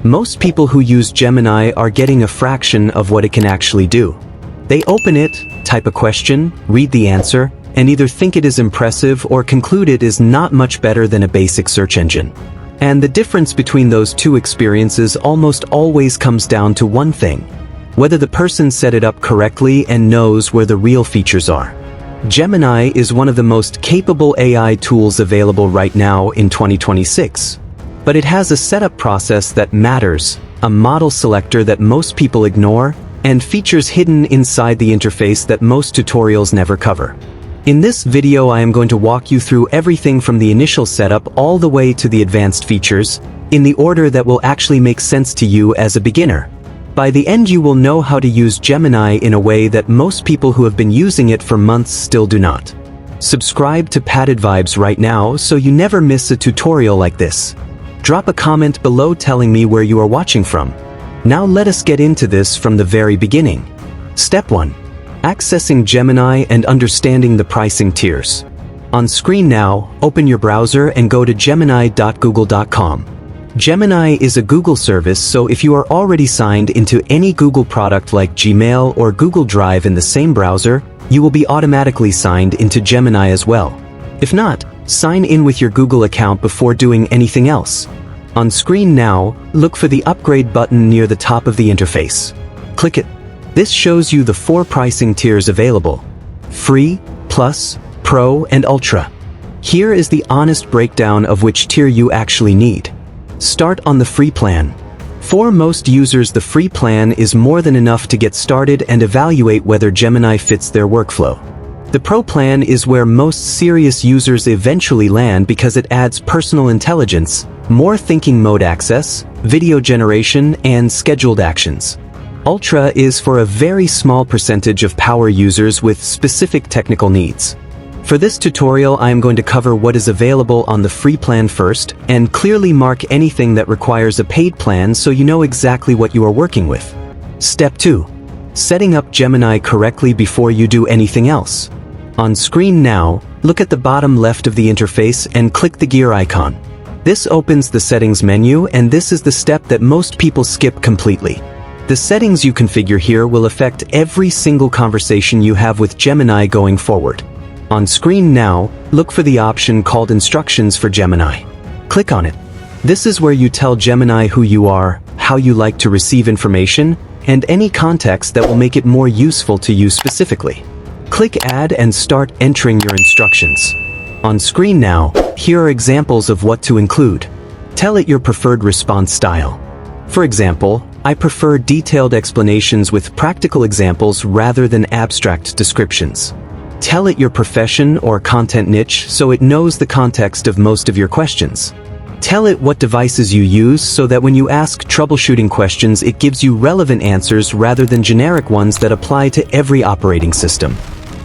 Most people who use Gemini are getting a fraction of what it can actually do. They open it, type a question, read the answer, and either think it is impressive or conclude it is not much better than a basic search engine. And the difference between those two experiences almost always comes down to one thing: whether the person set it up correctly and knows where the real features are. Gemini is one of the most capable AI tools available right now in 2026. But it has a setup process that matters, a model selector that most people ignore, and features hidden inside the interface that most tutorials never cover. In this video, I am going to walk you through everything from the initial setup all the way to the advanced features, in the order that will actually make sense to you as a beginner. By the end, you will know how to use Gemini in a way that most people who have been using it for months still do not. Subscribe to Padded Vibes right now so you never miss a tutorial like this. Drop a comment below telling me where you are watching from. Now let us get into this from the very beginning. Step 1. Accessing Gemini and understanding the pricing tiers. On screen now, open your browser and go to gemini.google.com. Gemini is a Google service, so if you are already signed into any Google product like Gmail or Google Drive in the same browser, you will be automatically signed into Gemini as well. If not, sign in with your Google account before doing anything else. On screen now, look for the upgrade button near the top of the interface. Click it. This shows you the 4 pricing tiers available: Free, Plus, Pro, and Ultra. Here is the honest breakdown of which tier you actually need. Start on the free plan. For most users, the free plan is more than enough to get started and evaluate whether Gemini fits their workflow. The Pro plan is where most serious users eventually land because it adds personal intelligence, more thinking mode access, video generation, and scheduled actions. Ultra is for a very small percentage of power users with specific technical needs. For this tutorial, I am going to cover what is available on the free plan first, and clearly mark anything that requires a paid plan so you know exactly what you are working with. Step 2. Setting up Gemini correctly before you do anything else. On screen now, look at the bottom left of the interface and click the gear icon. This opens the settings menu, and this is the step that most people skip completely. The settings you configure here will affect every single conversation you have with Gemini going forward. On screen now, look for the option called Instructions for Gemini. Click on it. This is where you tell Gemini who you are, how you like to receive information, and any context that will make it more useful to you specifically. Click Add and start entering your instructions. On screen now, here are examples of what to include. Tell it your preferred response style. For example, I prefer detailed explanations with practical examples rather than abstract descriptions. Tell it your profession or content niche so it knows the context of most of your questions. Tell it what devices you use so that when you ask troubleshooting questions, it gives you relevant answers rather than generic ones that apply to every operating system.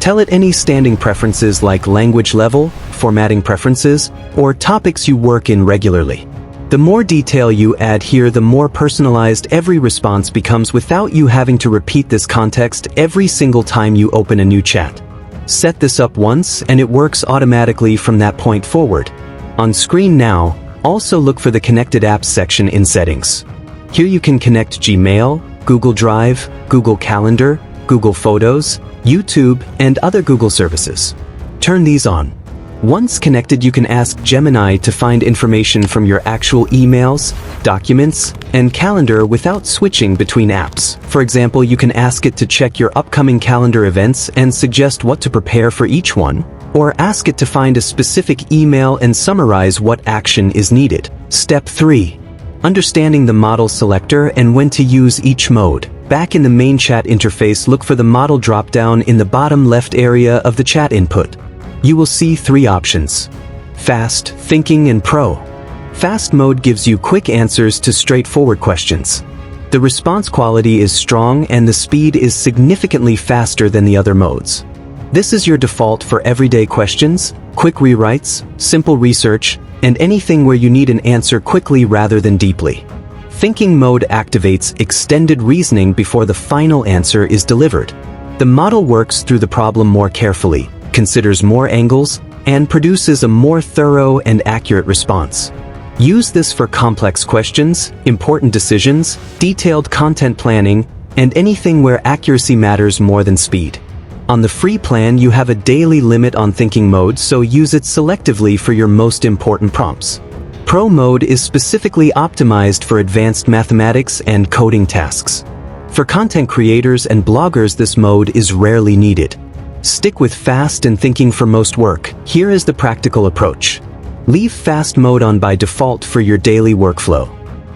Tell it any standing preferences like language level, formatting preferences, or topics you work in regularly. The more detail you add here, the more personalized every response becomes without you having to repeat this context every single time you open a new chat. Set this up once and it works automatically from that point forward. On screen now, also look for the Connected Apps section in Settings. Here you can connect Gmail, Google Drive, Google Calendar, Google Photos, YouTube, and other Google services. Turn these on. Once connected, you can ask Gemini to find information from your actual emails, documents, and calendar without switching between apps. For example, you can ask it to check your upcoming calendar events and suggest what to prepare for each one, or ask it to find a specific email and summarize what action is needed. Step 3. Understanding the model selector and when to use each mode. Back in the main chat interface, look for the model drop-down in the bottom left area of the chat input. You will see 3 options: Fast, Thinking, and Pro. Fast mode gives you quick answers to straightforward questions. The response quality is strong and the speed is significantly faster than the other modes. This is your default for everyday questions, quick rewrites, simple research, and anything where you need an answer quickly rather than deeply. Thinking mode activates extended reasoning before the final answer is delivered. The model works through the problem more carefully, considers more angles, and produces a more thorough and accurate response. Use this for complex questions, important decisions, detailed content planning, and anything where accuracy matters more than speed. On the free plan, you have a daily limit on thinking mode, so use it selectively for your most important prompts. Pro mode is specifically optimized for advanced mathematics and coding tasks. For content creators and bloggers, this mode is rarely needed. Stick with fast and thinking for most work. Here is the practical approach. Leave fast mode on by default for your daily workflow.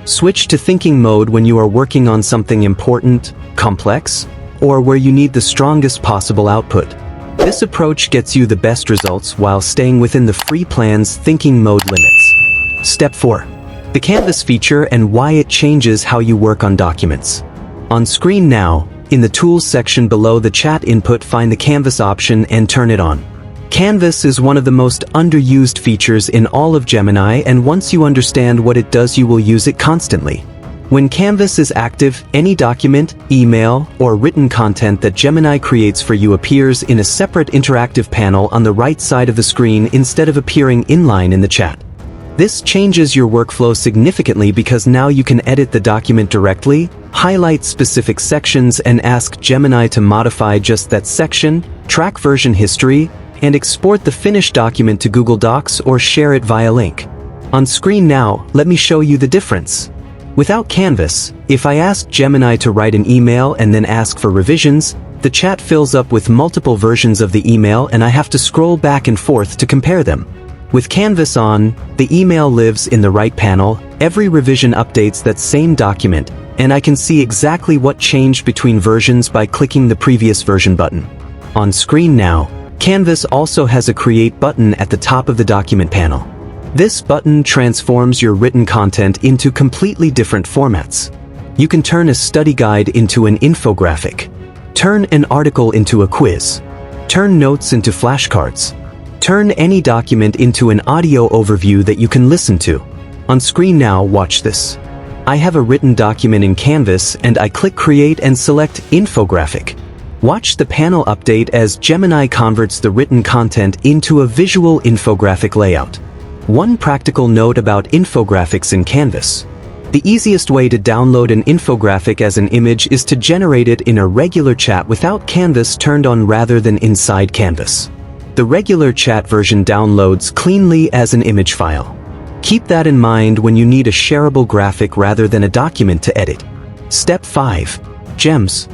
Switch to thinking mode when you are working on something important, complex, or where you need the strongest possible output. This approach gets you the best results while staying within the free plan's thinking mode limits. Step 4. The Canvas feature and why it changes how you work on documents. On screen now, in the Tools section below the chat input, find the Canvas option and turn it on. Canvas is one of the most underused features in all of Gemini, and once you understand what it does, you will use it constantly. When Canvas is active, any document, email, or written content that Gemini creates for you appears in a separate interactive panel on the right side of the screen instead of appearing inline in the chat. This changes your workflow significantly because now you can edit the document directly, highlight specific sections, and ask Gemini to modify just that section, track version history, and export the finished document to Google Docs or share it via link. On screen now, let me show you the difference. Without Canvas, if I ask Gemini to write an email and then ask for revisions, the chat fills up with multiple versions of the email and I have to scroll back and forth to compare them. With Canvas on, the email lives in the right panel, every revision updates that same document, and I can see exactly what changed between versions by clicking the previous version button. On screen now, Canvas also has a Create button at the top of the document panel. This button transforms your written content into completely different formats. You can turn a study guide into an infographic, turn an article into a quiz, turn notes into flashcards, turn any document into an audio overview that you can listen to. On screen now, watch this. I have a written document in Canvas and I click Create and select Infographic. Watch the panel update as Gemini converts the written content into a visual infographic layout. One practical note about infographics in Canvas. The easiest way to download an infographic as an image is to generate it in a regular chat without Canvas turned on rather than inside Canvas. The regular chat version downloads cleanly as an image file. Keep that in mind when you need a shareable graphic rather than a document to edit. Step 5. Gems.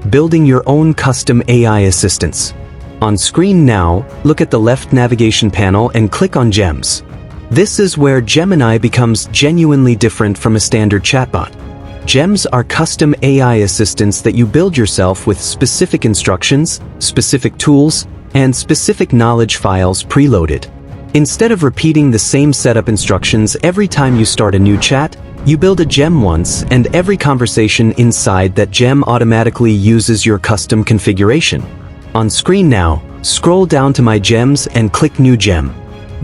Building your own custom AI assistants. On screen now, look at the left navigation panel and click on Gems. This is where Gemini becomes genuinely different from a standard chatbot. Gems are custom AI assistants that you build yourself with specific instructions, specific tools, and specific knowledge files preloaded. Instead of repeating the same setup instructions every time you start a new chat, you build a gem once, and every conversation inside that gem automatically uses your custom configuration. On screen now, scroll down to My Gems and click New Gem.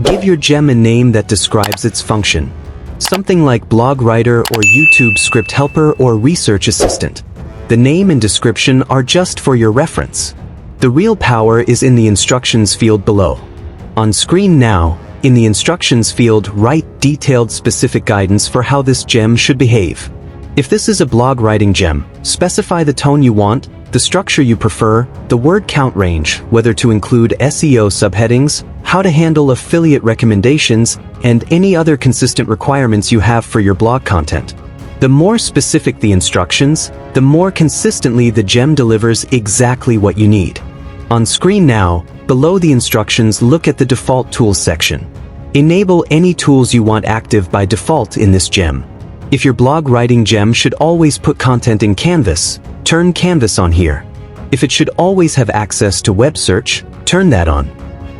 Give your gem a name that describes its function. Something like blog writer or YouTube script helper or research assistant. The name and description are just for your reference. The real power is in the instructions field below. On screen now, in the instructions field, write detailed specific guidance for how this gem should behave. If this is a blog writing gem, specify the tone you want, the structure you prefer, the word count range, whether to include SEO subheadings, how to handle affiliate recommendations, and any other consistent requirements you have for your blog content. The more specific the instructions, the more consistently the gem delivers exactly what you need. On screen now, below the instructions, look at the Default Tools section. Enable any tools you want active by default in this gem. If your blog writing gem should always put content in Canvas, turn Canvas on here. If it should always have access to web search, turn that on.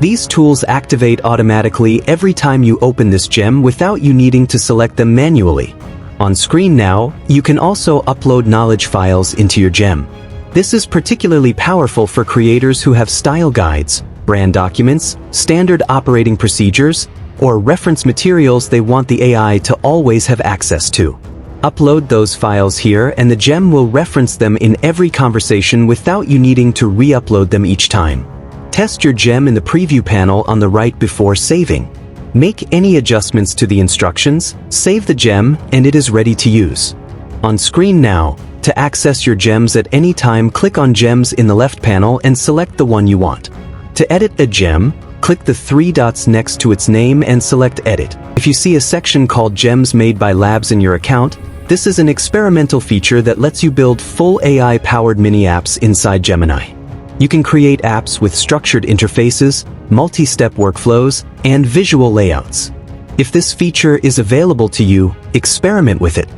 These tools activate automatically every time you open this gem without you needing to select them manually. On screen now, you can also upload knowledge files into your gem. This is particularly powerful for creators who have style guides, brand documents, standard operating procedures, or reference materials they want the AI to always have access to. Upload those files here and the gem will reference them in every conversation without you needing to re-upload them each time. Test your gem in the preview panel on the right before saving. Make any adjustments to the instructions, save the gem, and it is ready to use. On screen now, to access your gems at any time, click on Gems in the left panel and select the one you want. To edit a gem, click the 3 dots next to its name and select Edit. If you see a section called Gems Made by Labs in your account, this is an experimental feature that lets you build full AI-powered mini apps inside Gemini. You can create apps with structured interfaces, multi-step workflows, and visual layouts. If this feature is available to you, experiment with it.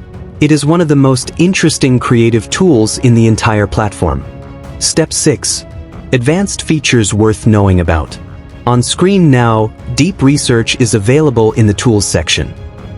It is one of the most interesting creative tools in the entire platform. Step 6. Advanced features worth knowing about. On screen now, Deep Research is available in the Tools section.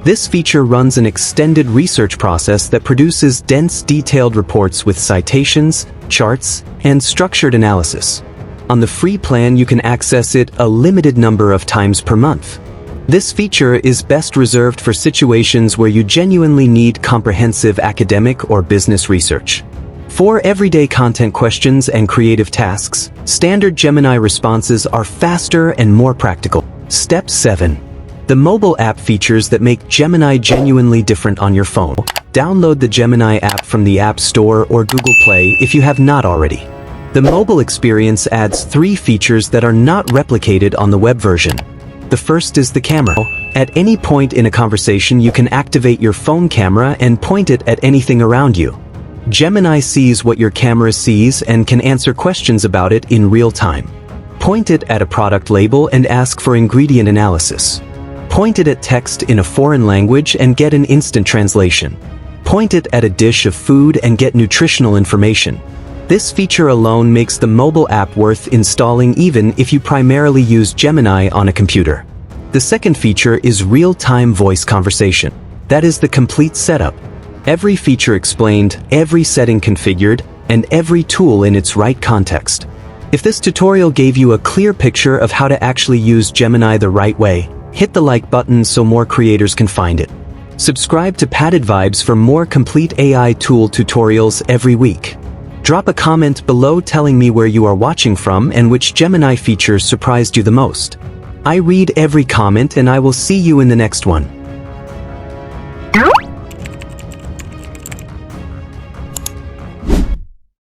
This feature runs an extended research process that produces dense, detailed reports with citations, charts, and structured analysis. On the free plan, you can access it a limited number of times per month. This feature is best reserved for situations where you genuinely need comprehensive academic or business research. For everyday content questions and creative tasks, standard Gemini responses are faster and more practical. Step 7. The mobile app features that make Gemini genuinely different on your phone. Download the Gemini app from the App Store or Google Play if you have not already. The mobile experience adds 3 features that are not replicated on the web version. The first is the camera. At any point in a conversation, you can activate your phone camera and point it at anything around you. Gemini sees what your camera sees and can answer questions about it in real time. Point it at a product label and ask for ingredient analysis. Point it at text in a foreign language and get an instant translation. Point it at a dish of food and get nutritional information. This feature alone makes the mobile app worth installing even if you primarily use Gemini on a computer. The second feature is real-time voice conversation. That is the complete setup. Every feature explained, every setting configured, and every tool in its right context. If this tutorial gave you a clear picture of how to actually use Gemini the right way, hit the like button so more creators can find it. Subscribe to Padded Vibes for more complete AI tool tutorials every week. Drop a comment below telling me where you are watching from and which Gemini feature surprised you the most. I read every comment and I will see you in the next one.